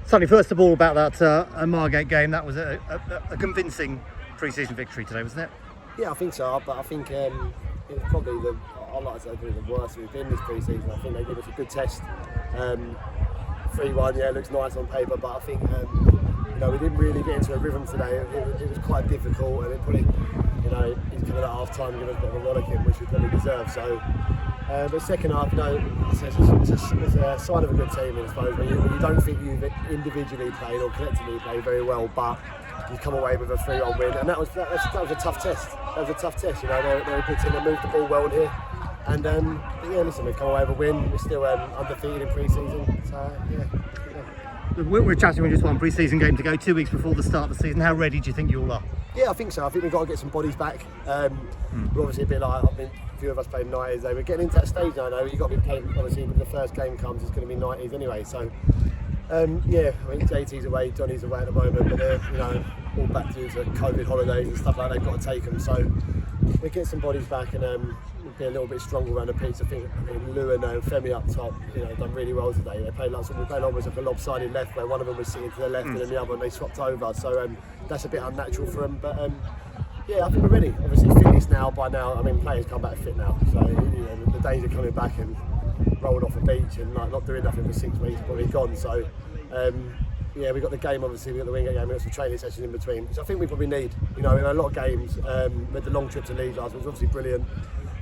Sonny, first of all, about that Margate game, that was a convincing pre-season victory today, wasn't it? Yeah, I think so, but I think it was probably I'd like to say probably the worst we've been this pre-season. I think they gave us a good test. 3-1, yeah, it looks nice on paper, but I think we didn't really get into a rhythm today. It was quite difficult, and it probably, he's coming at half time, giving us a bit of a rollicking, which we probably deserve. So, but second half, it's a sign of a good team, I suppose. When you don't think you've individually played or collectively played very well, but you come away with a 3-1 win, and that was a tough test. That was a tough test. They're a good team. They moved the ball well here, and listen, we've come away with a win. We're still undefeated in pre-season, so yeah. We're chatting with just one pre-season game to go, 2 weeks before the start of the season. How ready do you think you all are? Yeah, I think so. I think we've got to get some bodies back. We're obviously a bit like, a few of us played 90s. We're getting into that stage now. You've got to be playing, obviously, when the first game comes, it's going to be 90s anyway. So, I mean, JT's away, Johnny's away at the moment, but they're, all back due to COVID holidays and stuff like that. They've got to take them. So, we'll get some bodies back and we'll be a little bit stronger around the pitch. I think Lou and Femi up top, done really well today. They played almost like a lopsided left, where one of them was sitting to the left and then the other, and they swapped over. So that's a bit unnatural for them. But I think we're ready. Obviously, fitness now. By now, players come back fit now. So the days of coming back and rolling off a beach and not doing nothing for 6 weeks probably gone. So we got the game. Obviously, we got the Wingate game. We got some training sessions in between, which I think we probably need. In a lot of games, with the long trip to Leeds last, was obviously brilliant.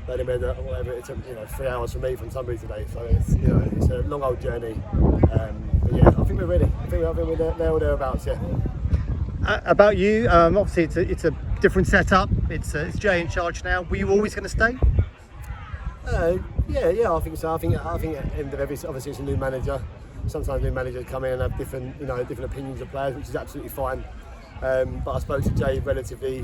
But it took 3 hours for me from Sunbury today, so it's a long old journey. I think we're ready. I think we're there or thereabouts. Yeah. About you, obviously it's a different setup. It's Jay in charge now. Were you always going to stay? I think so. I think at the end of obviously it's a new manager. Sometimes new managers come in and have different opinions of players, which is absolutely fine. But I spoke to Jay relatively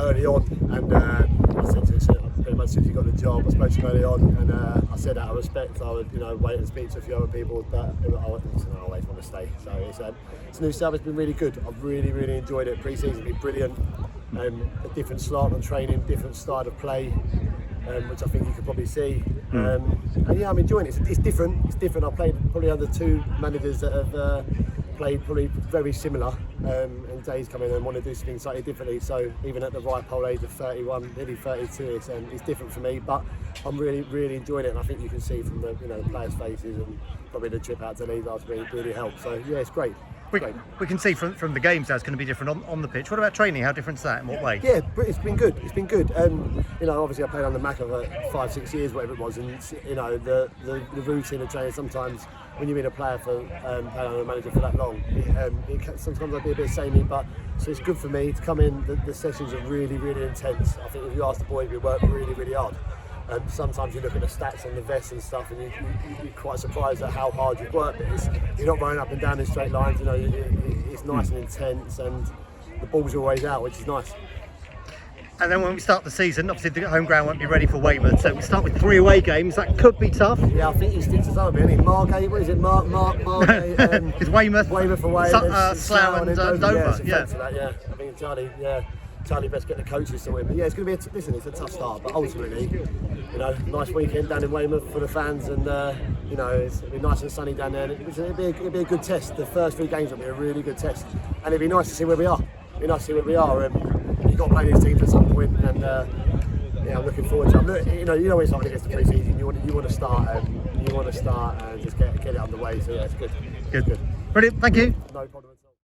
early on, and I said to him, pretty much since he got the job, I spoke to him early on, and I said out of respect I would wait and speak to a few other people, but I always want to stay. So it's a new setup. It's been really good. I've really enjoyed it. Pre-season has been brilliant. A different slant on training, different style of play, which I think you could probably see. I'm enjoying it. It's different. It's different. I've played probably under two managers that have played probably very similar, and Jay's come in and want to do something slightly differently. So even at the ripe old age of 31, nearly 32, it's different for me. But I'm really enjoying it, and I think you can see from the players' faces, and probably the trip out to Leeds last week really helped. So yeah, it's great. We can see from the games that's going to be different on the pitch. What about training? How different is that? In what way? Yeah, it's been good. It's been good. Obviously I played on the Mac for 5-6 years, whatever it was, and the routine of training. Sometimes when you've been a player for playing on a manager for that long, sometimes I'd be a bit samey. But so it's good for me to come in. The sessions are really intense. I think if you ask the boys, we work really hard. And sometimes you look at the stats on the vests and stuff, and you're quite surprised at how hard you've worked. You're not running up and down in straight lines. It's nice and intense, and the ball's always out, which is nice. And then when we start the season, obviously the home ground won't be ready for Weymouth, so we start with 3 away games. That could be tough. Yeah, I think he sticks to something. Isn't he? Margate, what is it? Margate. It's Weymouth away, Slough and Dover. Yeah, I think Charlie best get the coaches to win. But yeah, it's going to be it's a tough start, but ultimately, nice weekend down in Weymouth for the fans, and it'll be nice and sunny down there. It'll be a good test. The first 3 games will be a really good test, and it'll be nice to see where we are. You've got to play these teams at some point, and I'm looking forward to it. When it's like against the pre-season, you want to start and just get it underway. So yeah, it's good. Brilliant. Thank you. No problem.